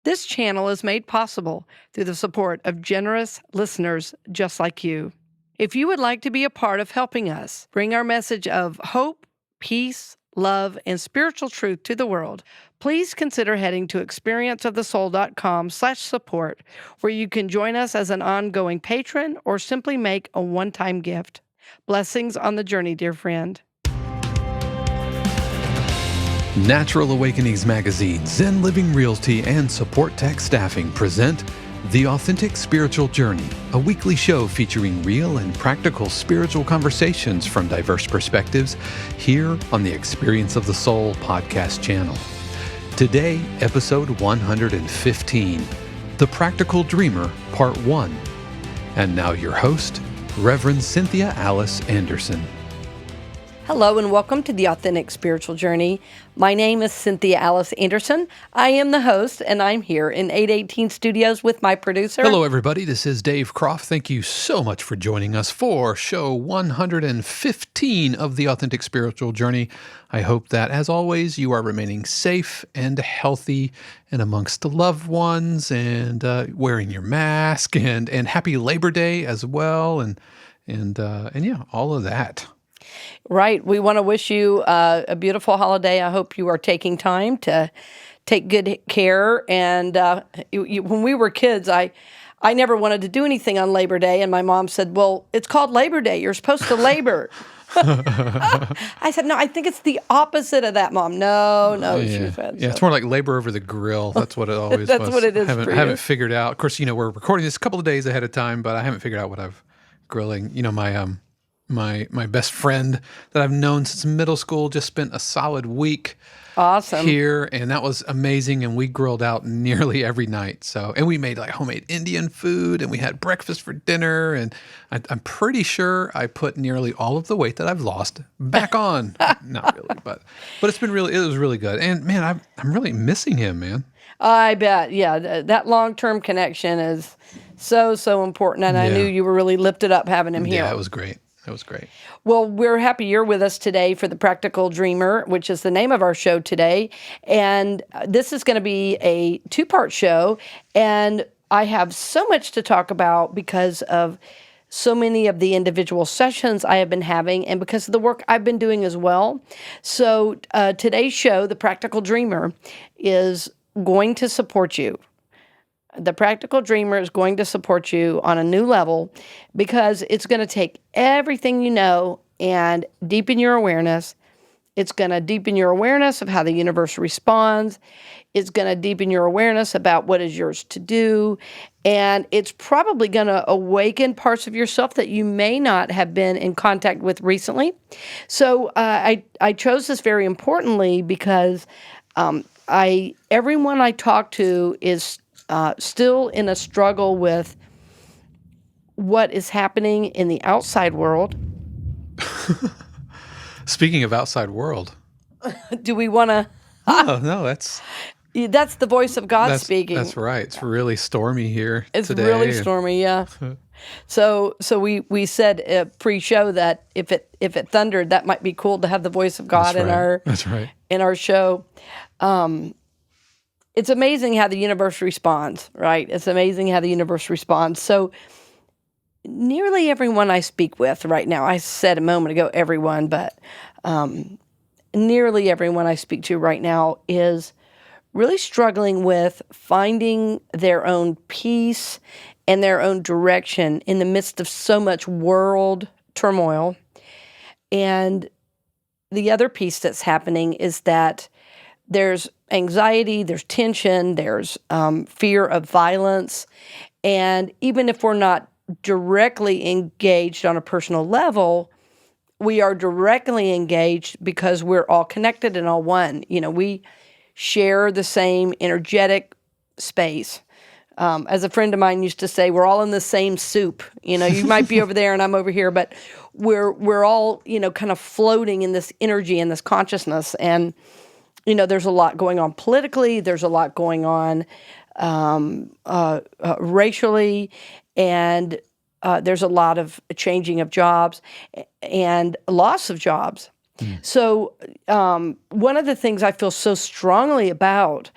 This channel is made possible through the support of generous listeners just like you. If you would like to be a part of helping us bring our message of hope, peace, love, and spiritual truth to the world, please consider heading to experienceofthesoul.com/support, where you can join us as an ongoing patron or simply make a one-time gift. Blessings on the journey, dear friend. Natural Awakenings Magazine, Zen Living Realty, and Supportek Staffing present The Authentic Spiritual Journey, a weekly show featuring real and practical spiritual conversations from diverse perspectives here on the Experience of the Soul podcast channel. Today, episode 115, The Practical Dreamer, Part 1. And now your host, Reverend Cynthia Alice Anderson. Hello and welcome to the Authentic Spiritual Journey. My name is Cynthia Alice Anderson. I am the host, and I'm here in 818 Studios with my producer. Hello, everybody. This is Dave Croft. Thank you so much for joining us for show 115 of the Authentic Spiritual Journey. I hope that, as always, you are remaining safe and healthy and amongst the loved ones and wearing your mask and happy Labor Day as well and yeah, all of that. Right. We want to wish you a beautiful holiday. I hope you are taking time to take good care. And when we were kids, I never wanted to do anything on Labor Day. And my mom said, well, it's called Labor Day. You're supposed to labor. I said, no, I think it's the opposite of that, Mom. No, she said. Yeah, it's more like labor over the grill. That's what it always was. That's what it is for you. I haven't figured out. Of course, we're recording this a couple of days ahead of time, but I haven't figured out what I'm grilling. My best friend that I've known since middle school just spent a solid week here, and that was amazing. And we grilled out nearly every night. And we made like homemade Indian food, and we had breakfast for dinner. And I'm pretty sure I put nearly all of the weight that I've lost back on. Not really, but it was really good. And man, I'm really missing him, man. I bet. Yeah, that long-term connection is so important. And I knew you were really lifted up having him here. Yeah, it was great. That was great. Well, we're happy you're with us today for The Practical Dreamer, which is the name of our show today. And this is going to be a two-part show. And I have so much to talk about because of so many of the individual sessions I have been having and because of the work I've been doing as well. So today's show, The Practical Dreamer, is going to support you. The Practical Dreamer is going to support you on a new level because it's going to take everything you know and deepen your awareness. It's going to deepen your awareness of how the universe responds. It's going to deepen your awareness about what is yours to do. And it's probably going to awaken parts of yourself that you may not have been in contact with recently. So I chose this very importantly because everyone I talk to is still in a struggle with what is happening in the outside world. Speaking of outside world. Do we want to? No, that's the voice of God speaking. That's right. It's really stormy here it's today. It's really stormy, yeah. So we said pre-show that if it thundered, that might be cool to have the voice of God in our show. It's amazing how the universe responds, right? It's amazing how the universe responds. So nearly everyone I speak with right now, I said a moment ago everyone, but nearly everyone I speak to right now is really struggling with finding their own peace and their own direction in the midst of so much world turmoil. And the other piece that's happening is that there's anxiety, there's tension, there's fear of violence. And even if we're not directly engaged on a personal level, we are directly engaged because we're all connected and all one. We share the same energetic space. As a friend of mine used to say, we're all in the same soup. You might be over there and I'm over here, but we're all, kind of floating in this energy and this consciousness. And there's a lot going on politically. There's a lot going on racially, and there's a lot of changing of jobs and loss of jobs. So one of the things I feel so strongly about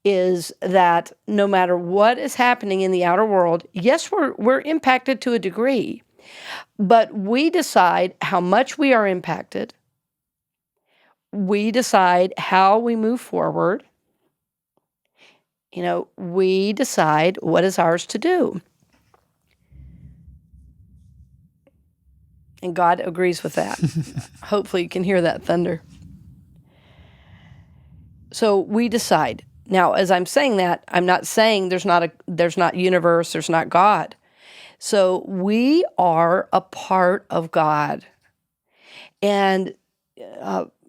is that no matter what is happening in the outer world, yes, we're impacted to a degree, but we decide how much we are impacted. We decide how we move forward. We decide what is ours to do. And God agrees with that. Hopefully you can hear that thunder. So we decide. Now, as I'm saying that, I'm not saying there's not universe, there's not God. So we are a part of God. And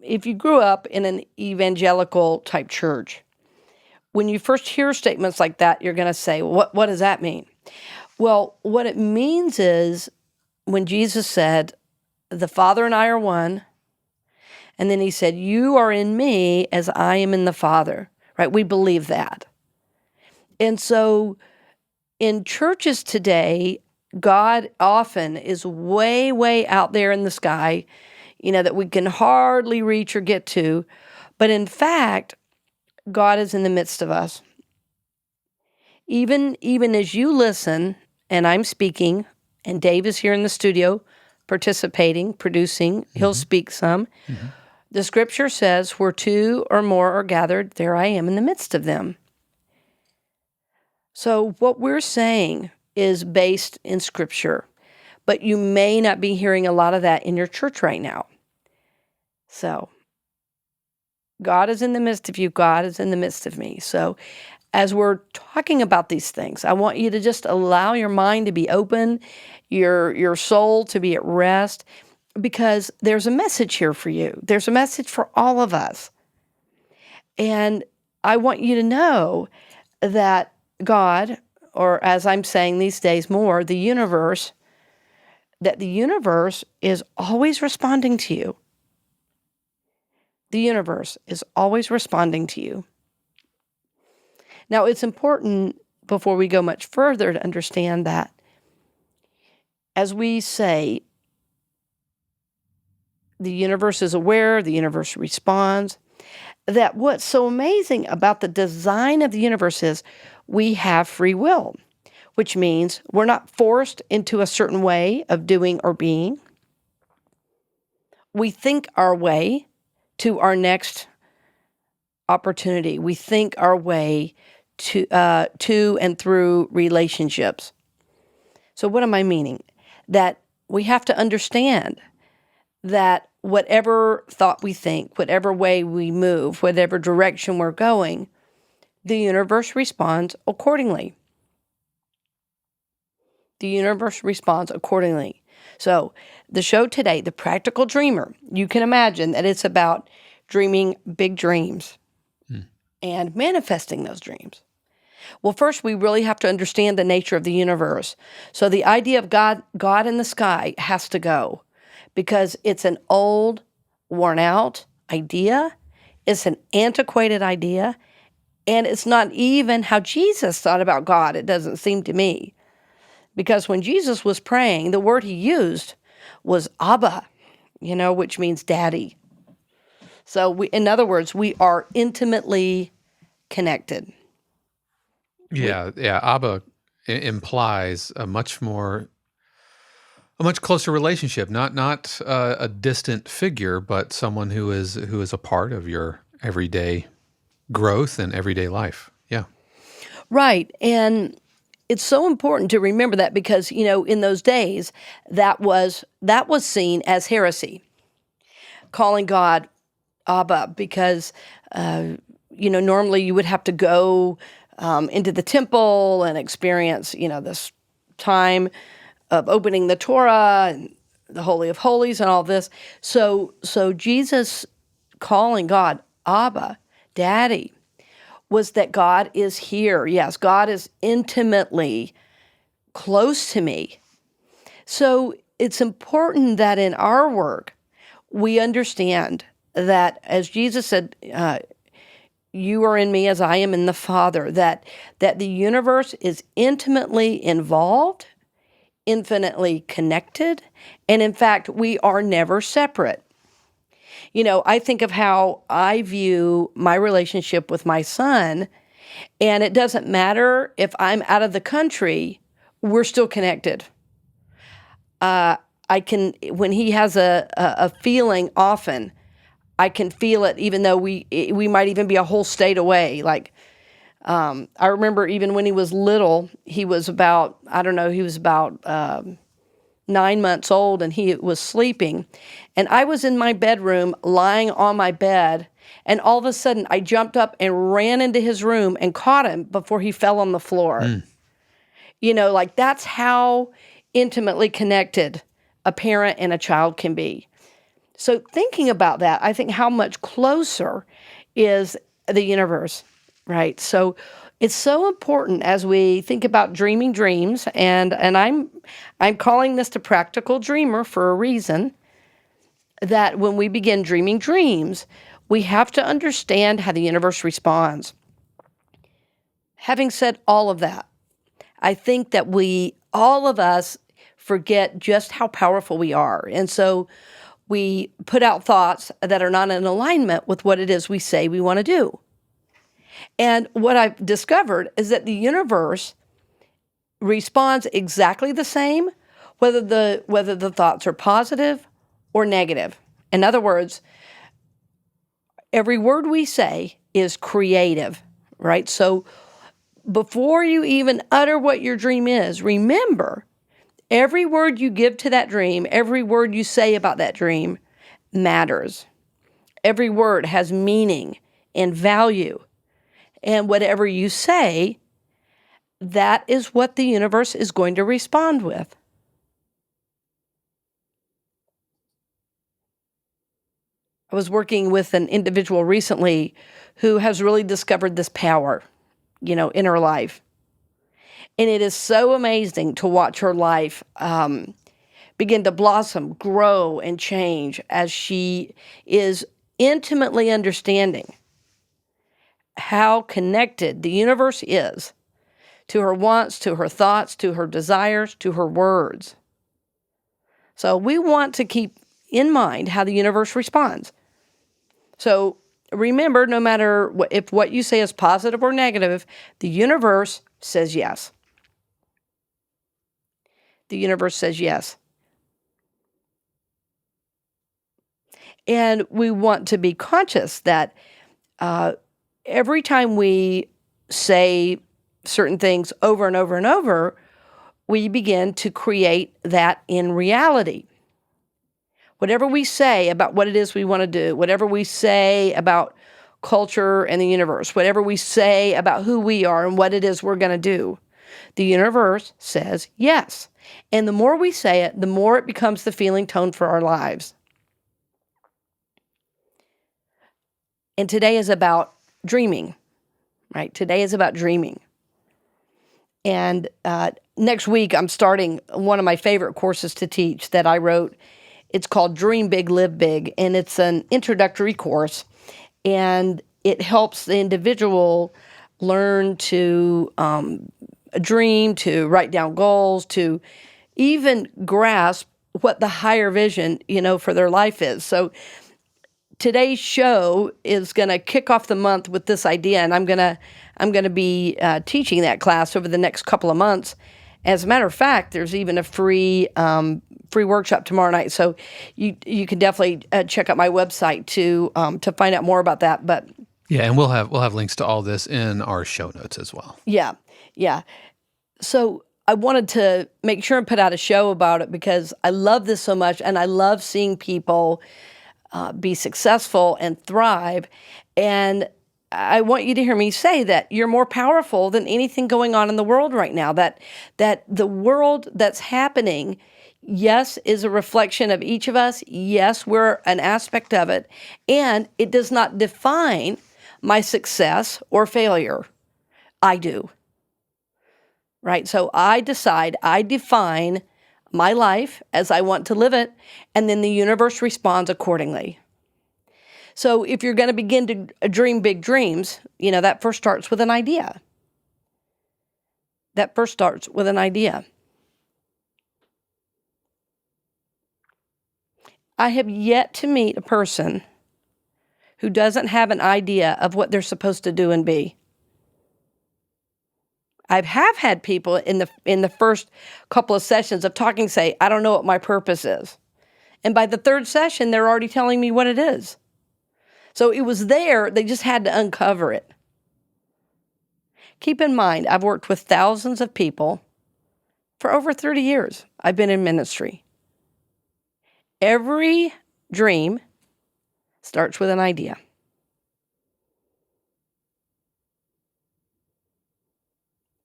if you grew up in an evangelical type church, when you first hear statements like that, you're going to say, what does that mean? Well, what it means is when Jesus said, the Father and I are one, and then he said, you are in me as I am in the Father, right? We believe that. And so in churches today, God often is way, way out there in the sky, that we can hardly reach or get to. But in fact, God is in the midst of us. Even as you listen, and I'm speaking, and Dave is here in the studio participating, producing, he'll speak some. Mm-hmm. The scripture says, where two or more are gathered, there I am in the midst of them. So what we're saying is based in scripture, but you may not be hearing a lot of that in your church right now. So God is in the midst of you. God is in the midst of me. So as we're talking about these things, I want you to just allow your mind to be open, your soul to be at rest, because there's a message here for you. There's a message for all of us. And I want you to know that God, or as I'm saying these days more, the universe is always responding to you. The universe is always responding to you. Now, it's important, before we go much further, to understand that as we say, the universe is aware, the universe responds, that what's so amazing about the design of the universe is we have free will, which means we're not forced into a certain way of doing or being. We think our way to our next opportunity. We think our way to and through relationships. So what am I meaning? That we have to understand that whatever thought we think, whatever way we move, whatever direction we're going, the universe responds accordingly. The universe responds accordingly. So the show today, The Practical Dreamer, you can imagine that it's about dreaming big dreams and manifesting those dreams. Well, first, we really have to understand the nature of the universe. So the idea of God in the sky has to go, because it's an old, worn out idea. It's an antiquated idea. And it's not even how Jesus thought about God, it doesn't seem to me. Because when Jesus was praying, the word he used was Abba, which means daddy. So in other words, we are intimately connected. Yeah. Abba implies a much closer relationship, not a distant figure, but someone who is a part of your everyday growth and everyday life. Yeah. Right. And it's so important to remember that, because, in those days, that was seen as heresy, calling God Abba, because, normally you would have to go into the temple and experience, this time of opening the Torah and the Holy of Holies and all this. So Jesus calling God Abba, Daddy, was that God is here. Yes, God is intimately close to me. So it's important that in our work, we understand that, as Jesus said, you are in me as I am in the Father, that the universe is intimately involved, infinitely connected, and in fact, we are never separate. I think of how I view my relationship with my son, And it doesn't matter if I'm out of the country, we're still connected. When he has a feeling often, I can feel it even though we might even be a whole state away. Like, I remember even when he was little, he was about, 9 months old, and he was sleeping. And I was in my bedroom lying on my bed, and all of a sudden I jumped up and ran into his room and caught him before he fell on the floor. Like that's how intimately connected a parent and a child can be. So thinking about that, I think how much closer is the universe, right? So it's so important as we think about dreaming dreams, and I'm calling this the practical dreamer for a reason, that when we begin dreaming dreams, we have to understand how the universe responds. Having said all of that, I think that all of us forget just how powerful we are. And so we put out thoughts that are not in alignment with what it is we say we want to do. And what I've discovered is that the universe responds exactly the same, whether the thoughts are positive or negative. In other words, every word we say is creative, right? So before you even utter what your dream is, remember, every word you give to that dream, every word you say about that dream matters. Every word has meaning and value. And whatever you say, that is what the universe is going to respond with. I was working with an individual recently who has really discovered this power, in her life. And it is so amazing to watch her life begin to blossom, grow, and change as she is intimately understanding how connected the universe is to her wants, to her thoughts, to her desires, to her words. So we want to keep in mind how the universe responds. So remember, no matter if what you say is positive or negative, the universe says yes. The universe says yes. And we want to be conscious that every time we say certain things over and over and over, we begin to create that in reality. Whatever we say about what it is we want to do, whatever we say about culture and the universe, whatever we say about who we are and what it is we're going to do, the universe says yes. And the more we say it, the more it becomes the feeling tone for our lives. And today is about dreaming, right? Today is about dreaming. And next week, I'm starting one of my favorite courses to teach that I wrote. It's called Dream Big, Live Big, and it's an introductory course. And it helps the individual learn to dream, to write down goals, to even grasp what the higher vision, for their life is. So today's show is going to kick off the month with this idea, and I'm going to be teaching that class over the next couple of months. As a matter of fact, there's even a free workshop tomorrow night, so you can definitely check out my website to find out more about that. But yeah, and we'll have links to all this in our show notes as well. Yeah. So I wanted to make sure and put out a show about it because I love this so much, and I love seeing people be successful and thrive. And I want you to hear me say that you're more powerful than anything going on in the world right now. That the world that's happening, yes, is a reflection of each of us. Yes, we're an aspect of it. And it does not define my success or failure. I do. Right? So I define my life as I want to live it, and then the universe responds accordingly. So if you're going to begin to dream big dreams, that first starts with an idea. I have yet to meet a person who doesn't have an idea of what they're supposed to do and be. I have had people in the first couple of sessions of talking say, I don't know what my purpose is. And by the third session, they're already telling me what it is. So it was there, they just had to uncover it. Keep in mind, I've worked with thousands of people for over 30 years. I've been in ministry. Every dream starts with an idea.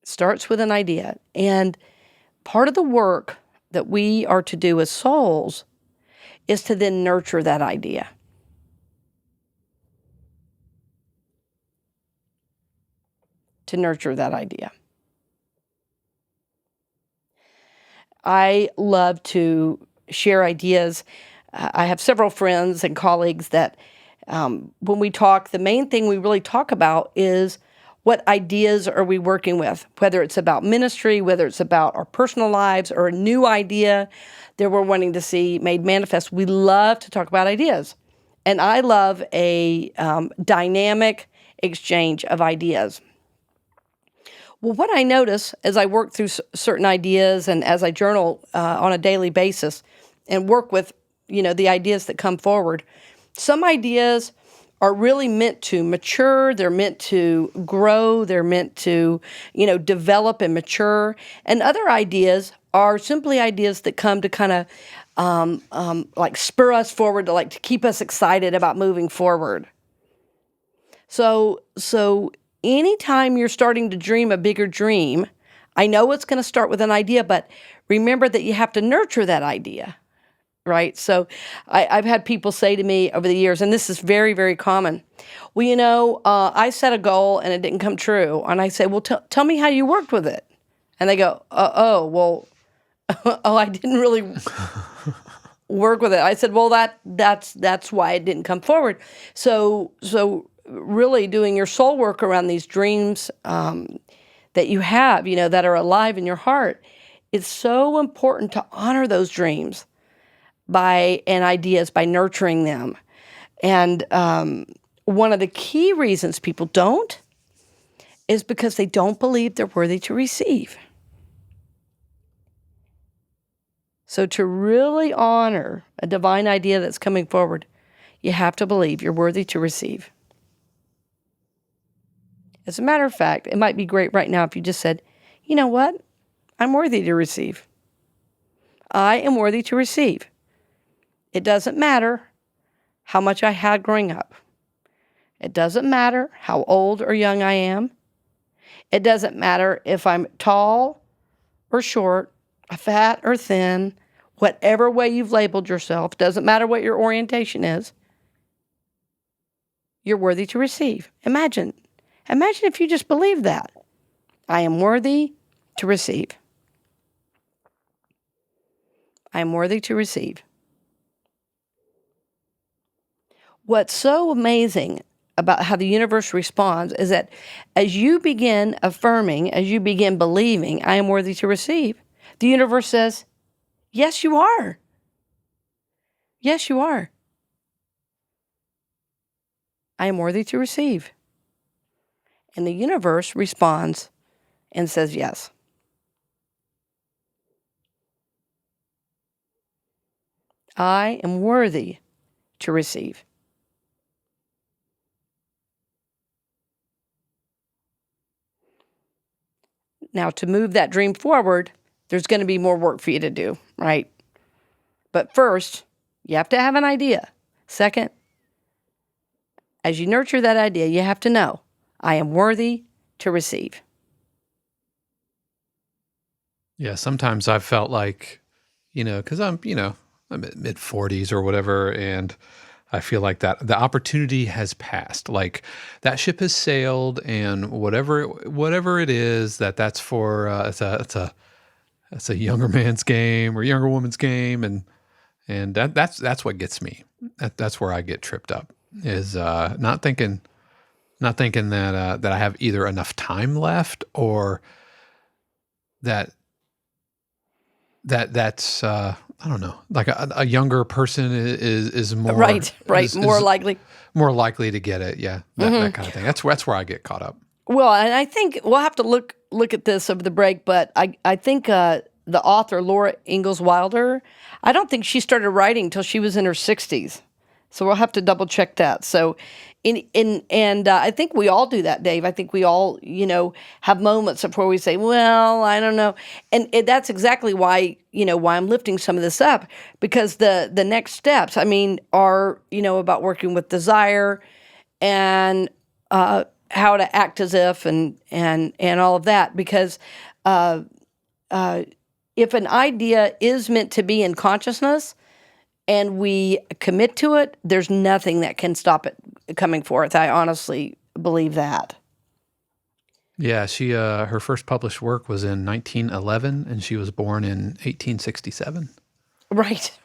Starts with an idea. And part of the work that we are to do as souls is to then nurture that idea. To nurture that idea. I love to share ideas. I have several friends and colleagues that when we talk, the main thing we really talk about is what ideas are we working with, whether it's about ministry, whether it's about our personal lives, or a new idea that we're wanting to see made manifest. We love to talk about ideas. And I love a dynamic exchange of ideas. Well, what I notice as I work through certain ideas and as I journal on a daily basis and work with, the ideas that come forward, some ideas are really meant to mature, they're meant to grow, they're meant to, develop and mature. And other ideas are simply ideas that come to kind of like spur us forward, to keep us excited about moving forward. So anytime you're starting to dream a bigger dream, I know it's going to start with an idea, but remember that you have to nurture that idea, right? So I've had people say to me over the years, and this is very, very common, well, I set a goal and it didn't come true. And I say, well, tell me how you worked with it. And they go, oh, I didn't really work with it. I said, well, that's why it didn't come forward. So really doing your soul work around these dreams that you have, that are alive in your heart, it's so important to honor those dreams and ideas by nurturing them. And one of the key reasons people don't is because they don't believe they're worthy to receive. So to really honor a divine idea that's coming forward, you have to believe you're worthy to receive. As a matter of fact, it might be great right now if you just said, you know what? I'm worthy to receive. I am worthy to receive. It doesn't matter how much I had growing up. It doesn't matter how old or young I am. It doesn't matter if I'm tall or short, fat or thin, whatever way you've labeled yourself. Doesn't matter what your orientation is. You're worthy to receive. Imagine if you just believe that. I am worthy to receive. I am worthy to receive. What's so amazing about how the universe responds is that as you begin affirming, as you begin believing, I am worthy to receive, the universe says, yes, you are. Yes, you are. I am worthy to receive. And the universe responds and says yes. I am worthy to receive. Now, to move that dream forward, there's going to be more work for you to do, right? But first, you have to have an idea. Second, as you nurture that idea, you have to know, I am worthy to receive. Yeah, sometimes I've felt like, because I'm at mid-40s or whatever, and I feel like that the opportunity has passed. Like that ship has sailed, and whatever it is that's for, it's a younger man's game or younger woman's game, and that's what gets me. That's where I get tripped up, is not thinking that I have either enough time left or that's I don't know, like a younger person is more right, more likely to get it. Yeah, that kind of thing. That's where I get caught up. Well, and I think we'll have to look at this over the break, but I think the author Laura Ingalls Wilder, I don't think she started writing until she was in her 60s. So we'll have to double check that. So, I think we all do that, Dave. I think we all, have moments of where we say, "Well, I don't know," and that's exactly why why I'm lifting some of this up, because the next steps, I mean, are about working with desire and how to act as if and all of that, because if an idea is meant to be in consciousness and we commit to it, there's nothing that can stop it coming forth. I honestly believe that. Yeah, she her first published work was in 1911, and she was born in 1867. Right,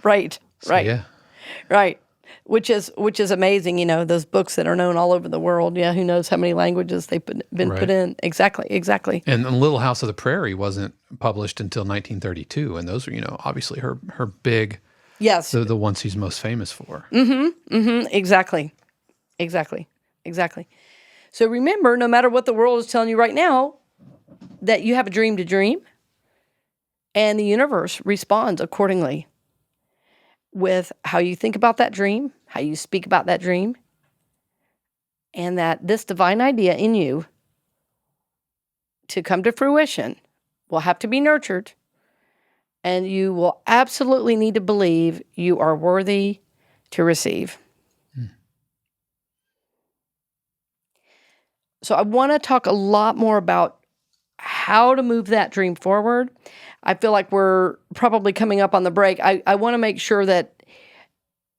right, So, right, yeah. right. Which is amazing. Those books that are known all over the world. Yeah, who knows how many languages they've been put Right. in? Exactly. And Little House of the Prairie wasn't published until 1932, and those are, obviously her big, Yes. the ones she's most famous for. Exactly. So remember, no matter what the world is telling you right now, that you have a dream to dream, and the universe responds accordingly with how you think about that dream, how you speak about that dream, and that this divine idea in you to come to fruition will have to be nurtured, and you will absolutely need to believe you are worthy to receive. So I want to talk a lot more about how to move that dream forward. I feel like we're probably coming up on the break. I want to make sure that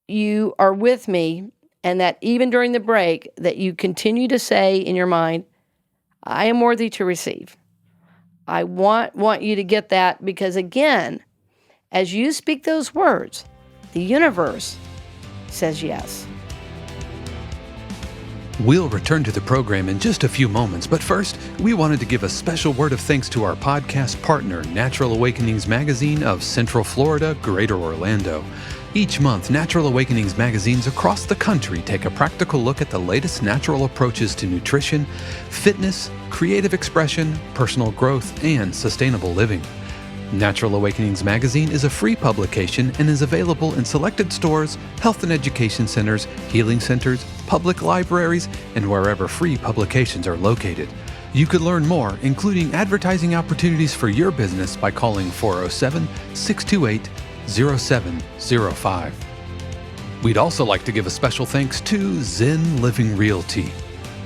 you are with me, and that even during the break, that you continue to say in your mind, I am worthy to receive. I want you to get that, because again, as you speak those words, the universe says yes. We'll return to the program in just a few moments, but first, we wanted to give a special word of thanks to our podcast partner, Natural Awakenings Magazine of Central Florida, Greater Orlando. Each month, Natural Awakenings magazines across the country take a practical look at the latest natural approaches to nutrition, fitness, creative expression, personal growth, and sustainable living. Natural Awakenings magazine is a free publication and is available in selected stores, health and education centers, healing centers, public libraries, and wherever free publications are located. You could learn more, including advertising opportunities for your business, by calling 407-628-0705. We'd also like to give a special thanks to Zen Living Realty.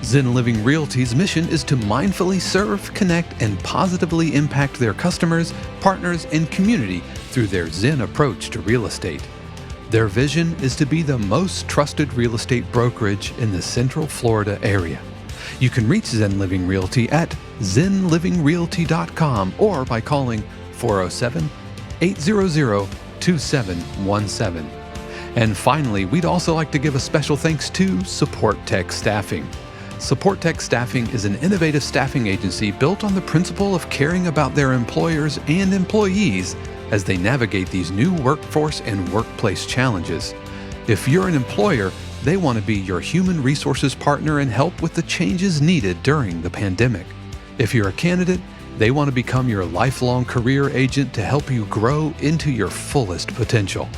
Zen Living Realty's mission is to mindfully serve, connect, and positively impact their customers, partners, and community through their Zen approach to real estate. Their vision is to be the most trusted real estate brokerage in the Central Florida area. You can reach Zen Living Realty at zenlivingrealty.com or by calling 407-800-2717. And finally, we'd also like to give a special thanks to Supportek Staffing. Supportek Staffing is an innovative staffing agency built on the principle of caring about their employers and employees as they navigate these new workforce and workplace challenges. If you're an employer, they want to be your human resources partner and help with the changes needed during the pandemic. If you're a candidate, they want to become your lifelong career agent to help you grow into your fullest potential.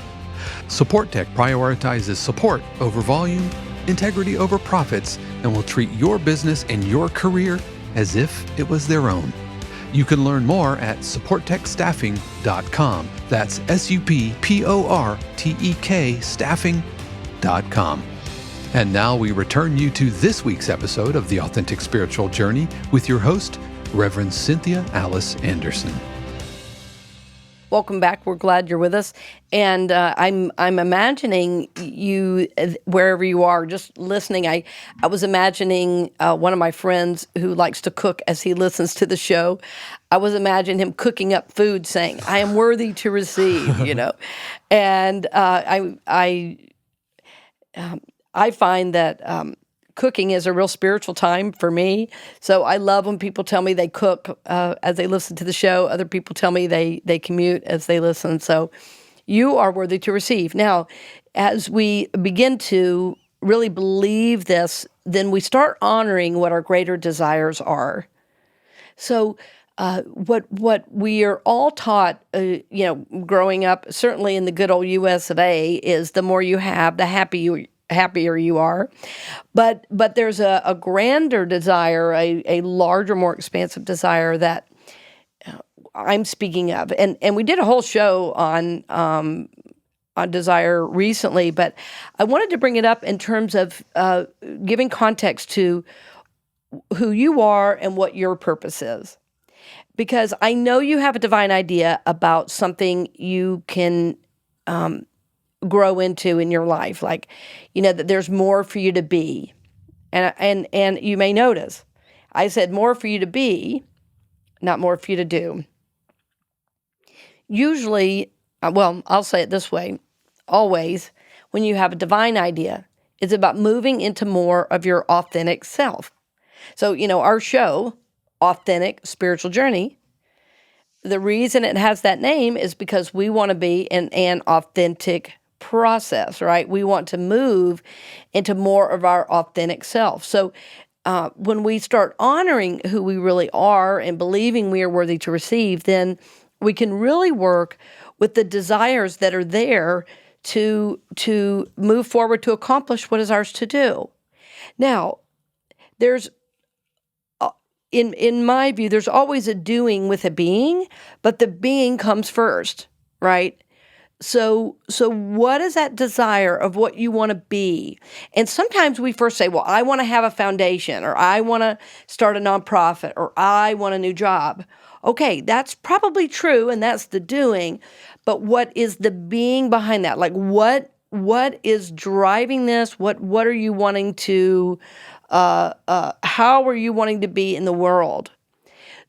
Supportek prioritizes support over volume, integrity over profits, and will treat your business and your career as if it was their own. You can learn more at supportekstaffing.com. That's SUPPORTEK staffing.com. And now we return you to this week's episode of The Authentic Spiritual Journey with your host, Reverend Cynthia Alice Anderson. Welcome back. We're glad you're with us. And I'm imagining you, wherever you are, just listening. I was imagining one of my friends who likes to cook as he listens to the show. I was imagining him cooking up food saying, I am worthy to receive, And I find that cooking is a real spiritual time for me. So I love when people tell me they cook as they listen to the show. Other people tell me they commute as they listen. So you are worthy to receive. Now, as we begin to really believe this, then we start honoring what our greater desires are. So what we are all taught, growing up, certainly in the good old U.S. of A., is the more you have, the happier you are. But there's a grander desire, a larger, more expansive desire that I'm speaking of. And we did a whole show on desire recently, but I wanted to bring it up in terms of giving context to who you are and what your purpose is. Because I know you have a divine idea about something you can grow into in your life, like, that there's more for you to be. And you may notice, I said more for you to be, not more for you to do. Usually, I'll say it this way, always, when you have a divine idea, it's about moving into more of your authentic self. So, our show, Authentic Spiritual Journey, the reason it has that name is because we want to be in an authentic process, right? We want to move into more of our authentic self. So when we start honoring who we really are and believing we are worthy to receive, then we can really work with the desires that are there to move forward to accomplish what is ours to do. Now, there's in my view, there's always a doing with a being, but the being comes first, right? So what is that desire of what you want to be? And sometimes we first say, well, I want to have a foundation, or I want to start a nonprofit, or I want a new job. Okay, that's probably true, and that's the doing. But what is the being behind that? Like, what is driving this? What are you wanting to how are you wanting to be in the world?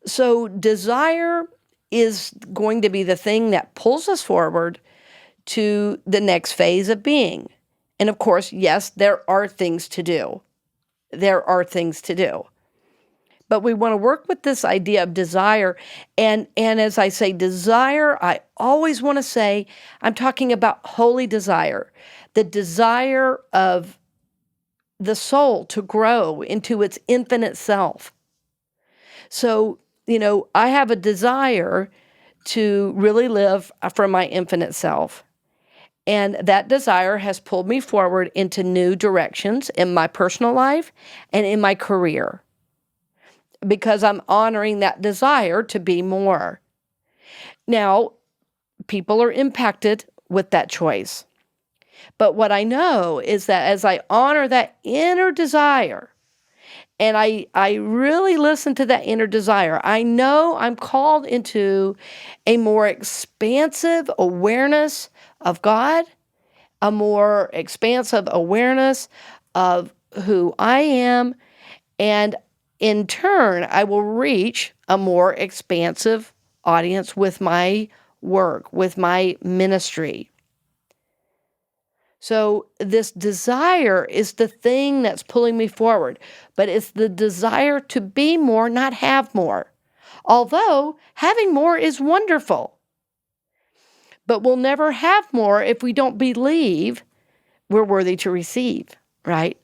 So desire is going to be the thing that pulls us forward to the next phase of being. And of course, yes, there are things to do. There are things to do. But we want to work with this idea of desire. And as I say desire, I always want to say, I'm talking about holy desire, the desire of the soul to grow into its infinite self. So, I have a desire to really live from my infinite self. And that desire has pulled me forward into new directions in my personal life and in my career, because I'm honoring that desire to be more. Now, people are impacted with that choice. But what I know is that as I honor that inner desire, and I really listen to that inner desire, I know I'm called into a more expansive awareness of God, a more expansive awareness of who I am, and in turn, I will reach a more expansive audience with my work, with my ministry. So this desire is the thing that's pulling me forward, but it's the desire to be more, not have more. Although having more is wonderful, but we'll never have more if we don't believe we're worthy to receive, right?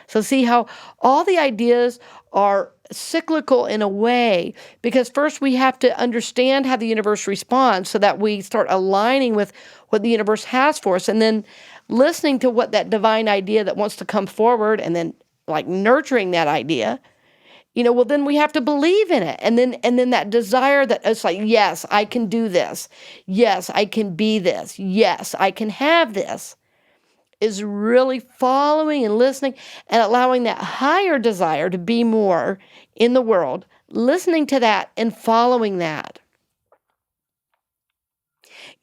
So see how all the ideas are cyclical in a way, because first we have to understand how the universe responds so that we start aligning with what the universe has for us, and then listening to what that divine idea that wants to come forward, and then like nurturing that idea, well, then we have to believe in it. And then that desire that it's like, yes, I can do this. Yes, I can be this. Yes, I can have this, is really following and listening and allowing that higher desire to be more in the world, listening to that and following that.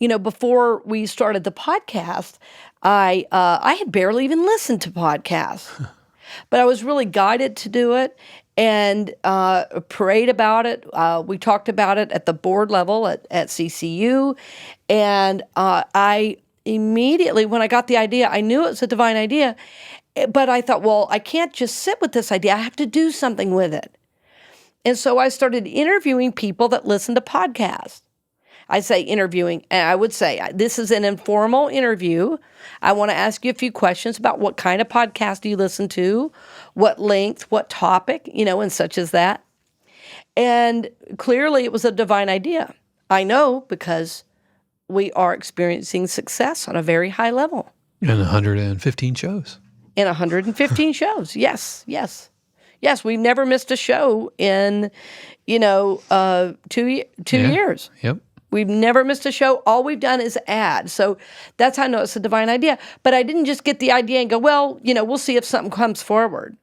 Before we started the podcast, I had barely even listened to podcasts, but I was really guided to do it and prayed about it. We talked about it at the board level at CCU, and I immediately, when I got the idea, I knew it was a divine idea, but I thought, well, I can't just sit with this idea. I have to do something with it. And so I started interviewing people that listen to podcasts. I say interviewing, and I would say this is an informal interview. I want to ask you a few questions about what kind of podcast do you listen to, what length, what topic, and such as that. And clearly it was a divine idea. I know because we are experiencing success on a very high level. And 115 shows. In 115 shows. Yes, yes. Yes, we've never missed a show in, 2 years. Yep. We've never missed a show. All we've done is add. So that's how I know it's a divine idea. But I didn't just get the idea and go, well, we'll see if something comes forward.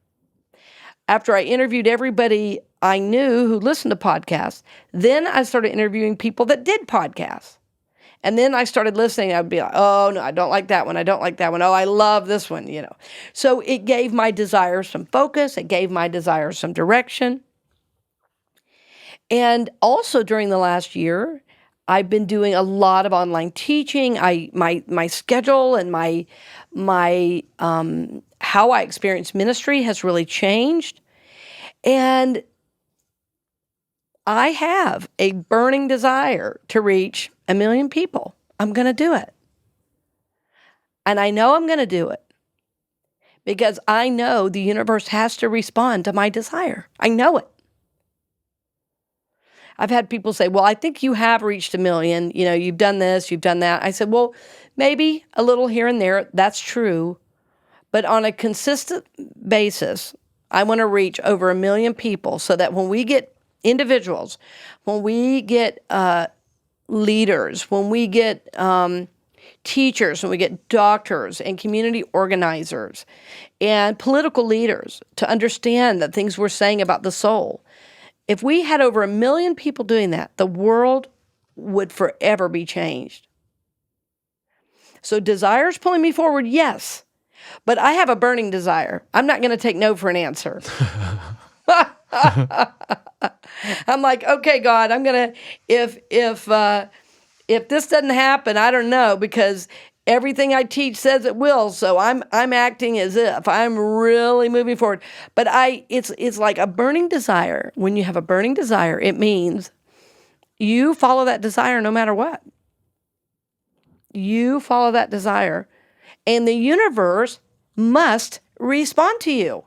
After I interviewed everybody I knew who listened to podcasts, then I started interviewing people that did podcasts. And then I started listening. I'd be like, oh, no, I don't like that one. I don't like that one. Oh, I love this one, So it gave my desire some focus. It gave my desire some direction. And also during the last year, I've been doing a lot of online teaching. My schedule and my how I experience ministry has really changed. And I have a burning desire to reach 1 million people. I'm going to do it. And I know I'm going to do it because I know the universe has to respond to my desire. I know it. I've had people say, well, I think you have reached 1 million. You've done this, you've done that. I said, well, maybe a little here and there. That's true. But on a consistent basis, I want to reach over 1 million people so that when we get individuals, when we get leaders, when we get teachers, when we get doctors and community organizers and political leaders to understand the things we're saying about the soul, if we had over 1 million people doing that, the world would forever be changed. So desire's pulling me forward, yes. But I have a burning desire. I'm not going to take no for an answer. I'm like, okay, God, I'm going to, if this doesn't happen, I don't know, because everything I teach says it will. So I'm acting as if I'm really moving forward. But it's like a burning desire. When you have a burning desire, it means you follow that desire no matter what. You follow that desire, and the universe must respond to you.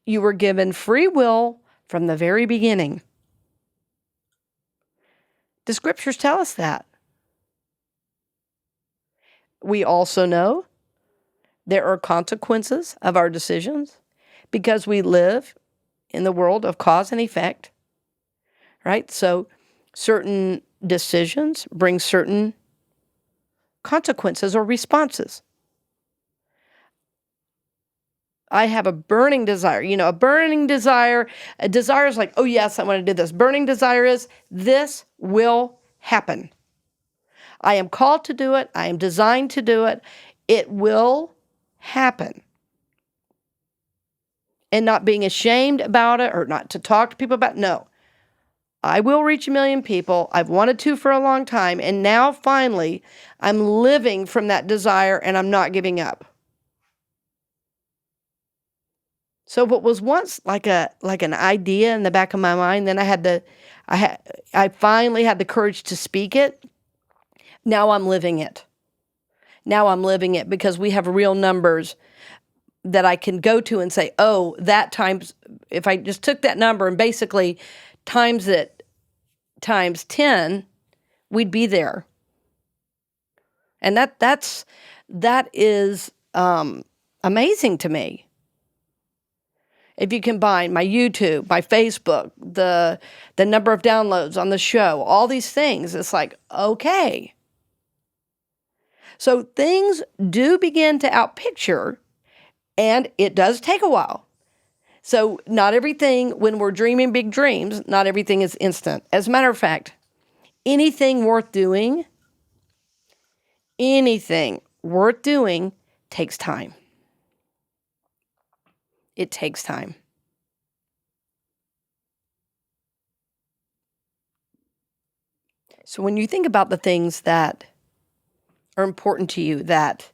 You were given free will from the very beginning. The scriptures tell us that. We also know there are consequences of our decisions because we live in the world of cause and effect, right? So certain decisions bring certain consequences or responses. I have a burning desire. A burning desire. A desire is like, oh, yes, I want to do this. Burning desire is this will happen. I am called to do it. I am designed to do it. It will happen. And not being ashamed about it or not to talk to people about it. No. I will reach 1 million people. I've wanted to for a long time. And now finally, I'm living from that desire and I'm not giving up. So what was once like an idea in the back of my mind, then I finally had the courage to speak it. Now I'm living it. Now I'm living it because we have real numbers that I can go to and say, oh, that times, if I just took that number and basically times it times 10, we'd be there. And that is amazing to me. If you combine my YouTube, my Facebook, the number of downloads on the show, all these things, it's like, okay. So things do begin to outpicture, and it does take a while. So not everything, when we're dreaming big dreams, not everything is instant. As a matter of fact, anything worth doing takes time. It takes time. So when you think about the things that are important to you, that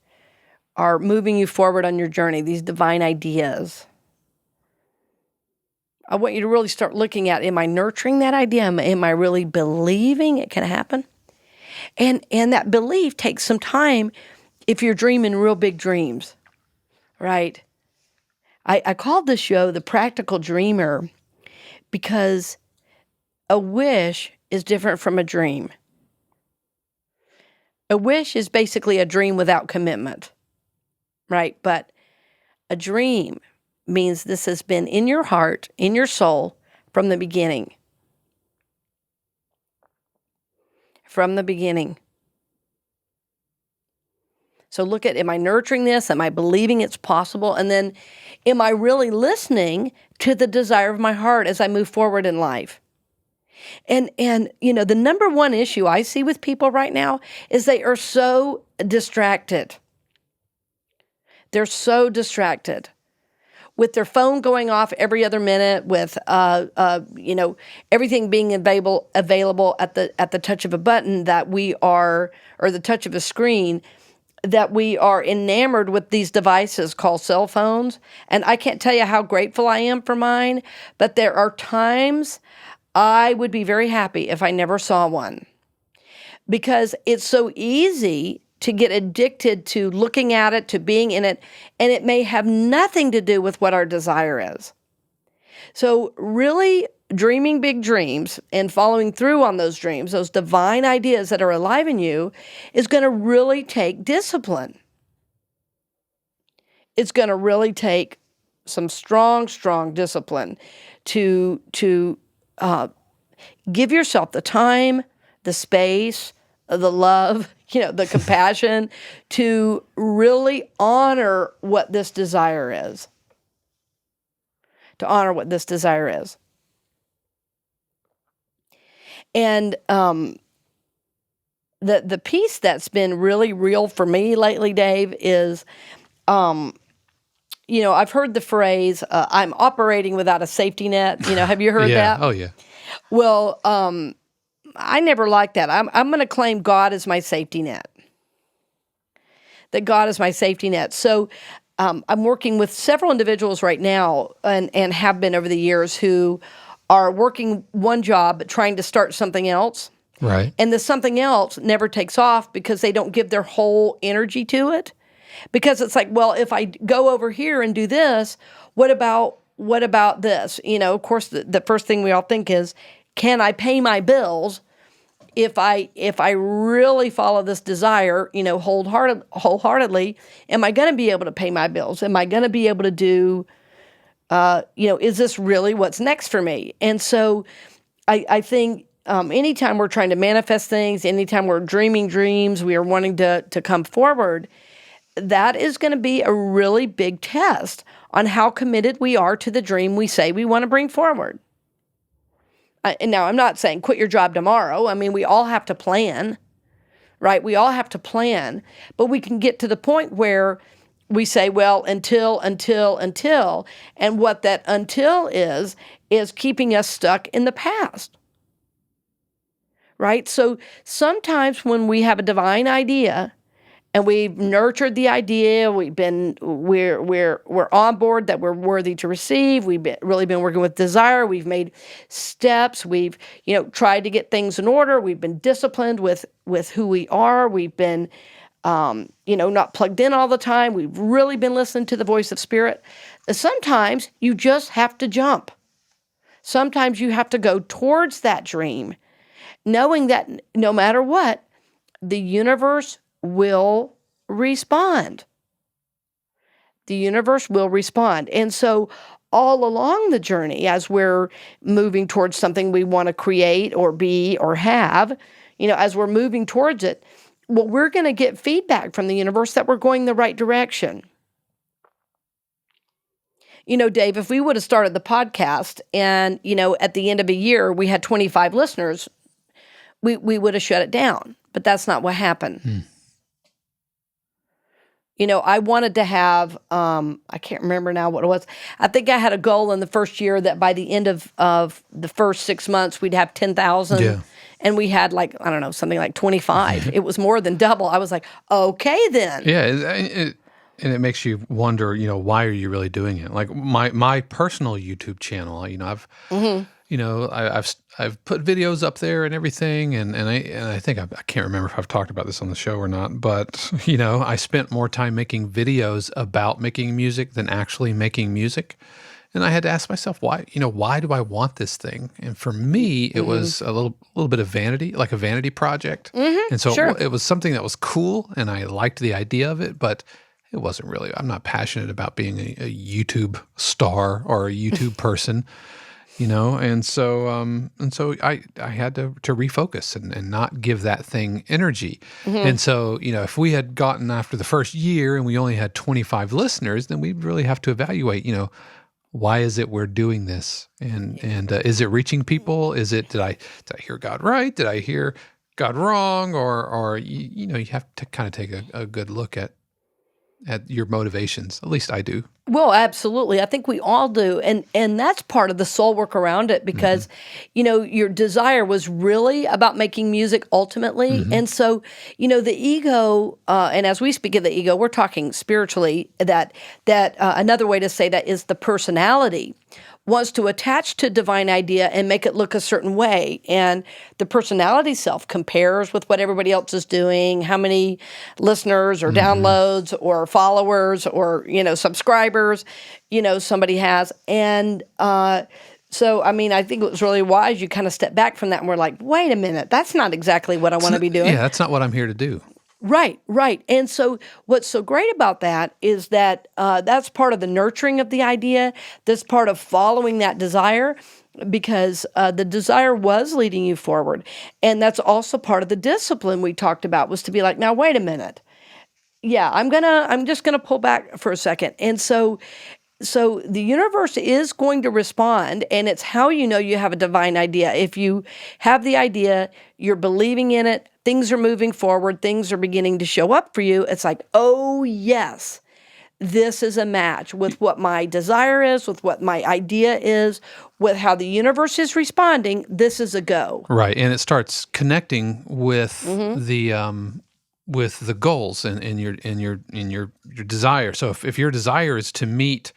are moving you forward on your journey, these divine ideas, I want you to really start looking at, am I nurturing that idea? Am I really believing it can happen? And that belief takes some time if you're dreaming real big dreams, right? I called this show The Practical Dreamer because a wish is different from a dream. A wish is basically a dream without commitment, right? But a dream means this has been in your heart, in your soul, from the beginning. From the beginning. So look at, am I nurturing this? Am I believing it's possible? And then, am I really listening to the desire of my heart as I move forward in life? And the number one issue I see with people right now is they are so distracted. They're so distracted with their phone going off every other minute, with everything being available at the touch of a button or the touch of a screen, that we are enamored with these devices called cell phones. And I can't tell you how grateful I am for mine, but there are times I would be very happy if I never saw one, because it's so easy to get addicted to looking at it, to being in it, and it may have nothing to do with what our desire is. So really dreaming big dreams and following through on those dreams, those divine ideas that are alive in you, is going to really take discipline. It's going to really take some strong, strong discipline to give yourself the time, the space, the love, the compassion to really honor what this desire is. To honor what this desire is. And the piece that's been really real for me lately, Dave, is, I've heard the phrase, I'm operating without a safety net. Have you heard that? Oh, yeah. Well, I never liked that. I'm going to claim God is my safety net. That God is my safety net. So I'm working with several individuals right now and have been over the years who are working one job but trying to start something else. Right. And the something else never takes off because they don't give their whole energy to it. Because it's like, well, if I go over here and do this, what about this? Of course, the first thing we all think is, can I pay my bills if I really follow this desire, wholeheartedly? Am I going to be able to pay my bills? Am I going to be able to do, is this really what's next for me? And so I think anytime we're trying to manifest things, anytime we're dreaming dreams, we are wanting to come forward, that is going to be a really big test on how committed we are to the dream we say we want to bring forward. And now, I'm not saying quit your job tomorrow. I mean, we all have to plan, right? We all have to plan, but we can get to the point where we say, well, until, and what that until is keeping us stuck in the past, right? So sometimes when we have a divine idea, and we've nurtured the idea, we're on board that we're worthy to receive. We've really been working with desire. We've made steps. We've, tried to get things in order. We've been disciplined with who we are. We've been, not plugged in all the time. We've really been listening to the voice of Spirit. Sometimes you just have to jump. Sometimes you have to go towards that dream, knowing that no matter what, the universe will respond. The universe will respond. And so all along the journey, as we're moving towards something we want to create or be or have, as we're moving towards it, well, we're going to get feedback from the universe that we're going the right direction. Dave, if we would have started the podcast and, at the end of a year, we had 25 listeners, we would have shut it down. But that's not what happened. I wanted to have, I can't remember now what it was. I think I had a goal in the first year that by the end of the first 6 months, we'd have 10,000. Yeah. And we had something like 25. It was more than double. I was like, okay then. Yeah. And it makes you wonder, why are you really doing it? Like my personal YouTube channel, I've put videos up there and everything, and I think I can't remember if I've talked about this on the show or not, but I spent more time making videos about making music than actually making music. And I had to ask myself, why do I want this thing? And for me, it was a little bit of vanity, like a vanity project. And so Sure. it was something that was cool, and I liked the idea of it, but it wasn't really, I'm not passionate about being a YouTube star or a YouTube person, and so I had to refocus and not give that thing energy. And so, if we had gotten after the first year and we only had 25 listeners, then we'd really have to evaluate, why is it we're doing this? And is it reaching people? Is it, did I hear God right? Did I hear God wrong? Or you have to kind of take a good look at your motivations. At least I do. Well, absolutely. I think we all do. And that's part of the soul work around it because, your desire was really about making music ultimately. And so, the ego, and as we speak of the ego, we're talking spiritually, that another way to say that is the personality wants to attach to divine idea and make it look a certain way. And the personality self compares with what everybody else is doing, how many listeners or downloads or followers or, subscribers, somebody has. And so, I think it was really wise. You kind of step back from that and we're like, wait a minute, that's not exactly what I want to be doing. Yeah, that's not what I'm here to do. Right. And so what's so great about that is that that's part of the nurturing of the idea. That's part of following that desire because the desire was leading you forward. And that's also part of the discipline we talked about was to be like, now, wait a minute. Yeah, I'm just going to pull back for a second. And so the universe is going to respond, and it's how you know you have a divine idea. If you have the idea, you're believing in it, things are moving forward, things are beginning to show up for you. It's like, oh, yes, this is a match with what my desire is, with what my idea is, with how the universe is responding. This is a go. Right, and it starts connecting with the goals and your desire. So if your desire is to meet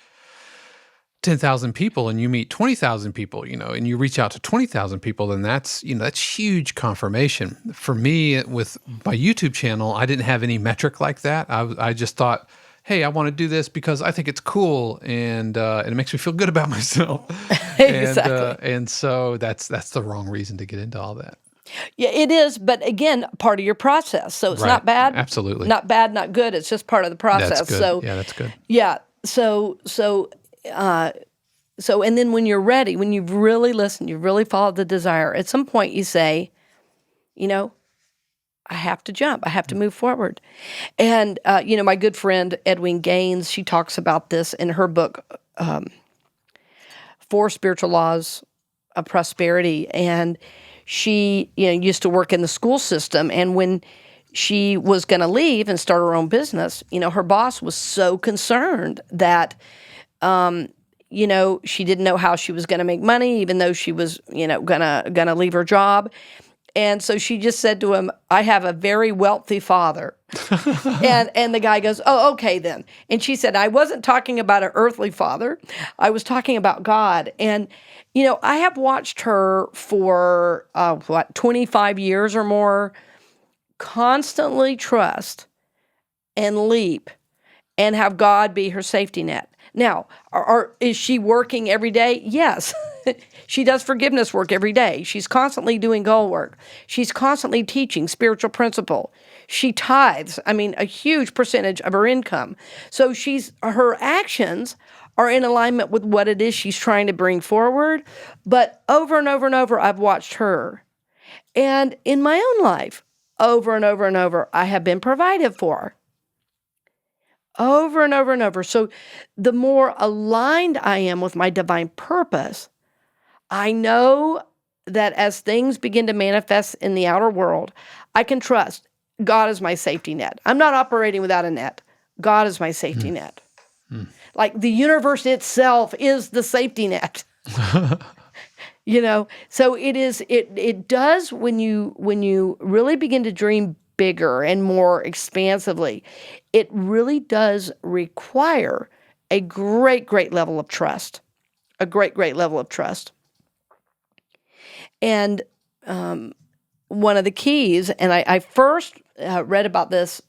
10,000 people and you meet 20,000 people, and you reach out to 20,000 people, then that's huge confirmation. For me, with my YouTube channel, I didn't have any metric like that. I just thought, hey, I want to do this because I think it's cool and it makes me feel good about myself. Exactly. And so that's the wrong reason to get into all that. Yeah, it is. But again, part of your process. So it's Right. not bad. Absolutely. Not bad, not good. It's just part of the process. That's good. So Yeah, that's good. yeah. So, and then when you're ready, when you've really listened, you've really followed the desire, at some point you say, I have to jump. I have to move forward. And, my good friend, Edwin Gaines, she talks about this in her book, 4 Spiritual Laws of Prosperity. And she, used to work in the school system. And when she was going to leave and start her own business, her boss was so concerned that, she didn't know how she was going to make money, even though she was, gonna leave her job. And so she just said to him, I have a very wealthy father. and the guy goes, oh, okay then. And she said, I wasn't talking about an earthly father. I was talking about God. And, I have watched her for, 25 years or more, constantly trust and leap and have God be her safety net. Now, is she working every day? Yes. She does forgiveness work every day. She's constantly doing goal work. She's constantly teaching spiritual principle. She tithes, a huge percentage of her income. So her actions are in alignment with what it is she's trying to bring forward. But over and over and over, I've watched her. And in my own life, over and over and over, I have been provided for. Over and over and over. So the more aligned I am with my divine purpose, I know that as things begin to manifest in the outer world, I can trust God is my safety net. I'm not operating without a net. God is my safety net. Like the universe itself is the safety net. So it does when you really begin to dream bigger and more expansively, it really does require a great, great level of trust, a great, great level of trust. And one of the keys, and I first read about this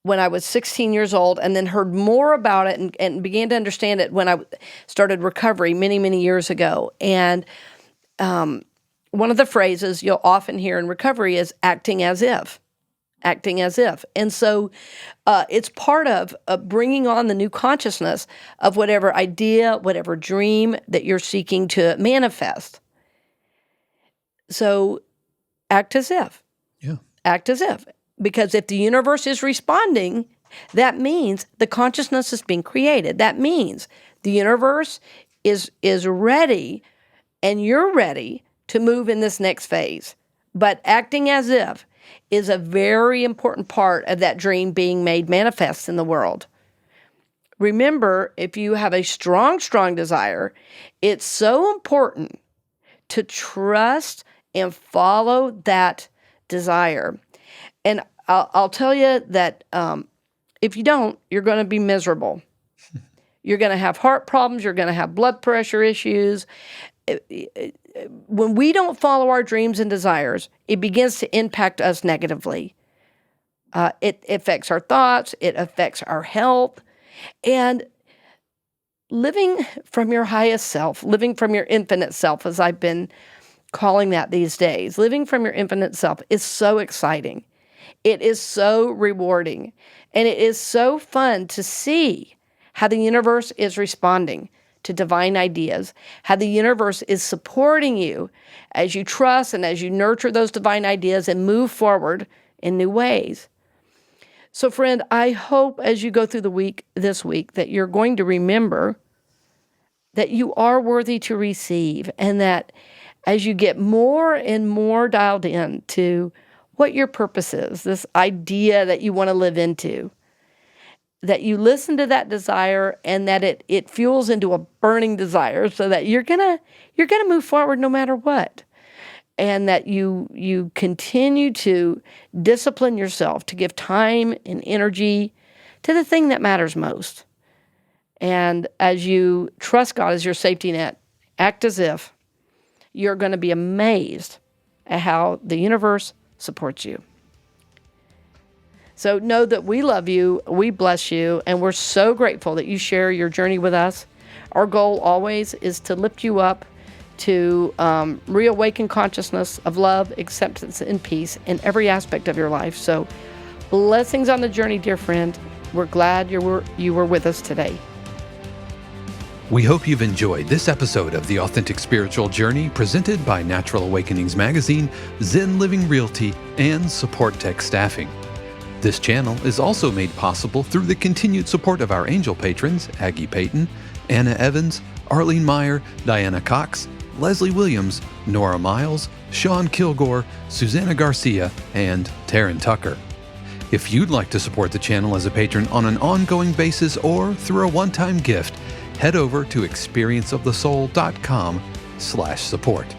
when I was 16 years old, and then heard more about it and began to understand it when I started recovery many, many years ago. And one of the phrases you'll often hear in recovery is acting as if. Acting as if. And so it's part of bringing on the new consciousness of whatever idea, whatever dream that you're seeking to manifest. So act as if. Yeah. Act as if. Because if the universe is responding, that means the consciousness is being created. That means the universe is ready and you're ready to move in this next phase. But acting as if is a very important part of that dream being made manifest in the world. Remember, if you have a strong, strong desire, it's so important to trust and follow that desire. And I'll tell you that if you don't, you're going to be miserable. You're going to have heart problems. You're going to have blood pressure issues. When we don't follow our dreams and desires, it begins to impact us negatively. It affects our thoughts. It affects our health. And living from your highest self, living from your infinite self, as I've been calling that these days, living from your infinite self is so exciting. It is so rewarding. And it is so fun to see how the universe is responding to divine ideas, how the universe is supporting you as you trust and as you nurture those divine ideas and move forward in new ways. So friend, I hope as you go through the week, this week, that you're going to remember that you are worthy to receive, and that as you get more and more dialed in to what your purpose is, this idea that you want to live into, that you listen to that desire and that it fuels into a burning desire so that you're gonna move forward no matter what. And that you continue to discipline yourself to give time and energy to the thing that matters most. And as you trust God as your safety net, act as if, you're going to be amazed at how the universe supports you. So know that we love you, we bless you, and we're so grateful that you share your journey with us. Our goal always is to lift you up, to reawaken consciousness of love, acceptance, and peace in every aspect of your life. So blessings on the journey, dear friend. We're glad you were with us today. We hope you've enjoyed this episode of The Authentic Spiritual Journey, presented by Natural Awakenings Magazine, Zen Living Realty, and Supportek Staffing. This channel is also made possible through the continued support of our angel patrons, Aggie Payton, Anna Evans, Arlene Meyer, Diana Cox, Leslie Williams, Nora Miles, Sean Kilgore, Susanna Garcia, and Taryn Tucker. If you'd like to support the channel as a patron on an ongoing basis or through a one-time gift, head over to experienceofthesoul.com/support.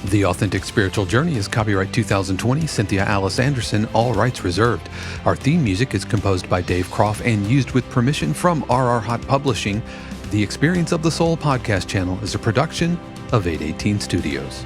The Authentic Spiritual Journey is copyright 2020, Cynthia Alice Anderson, all rights reserved. Our theme music is composed by Dave Croft and used with permission from RR Hot Publishing. The Experience of the Soul podcast channel is a production of 818 Studios.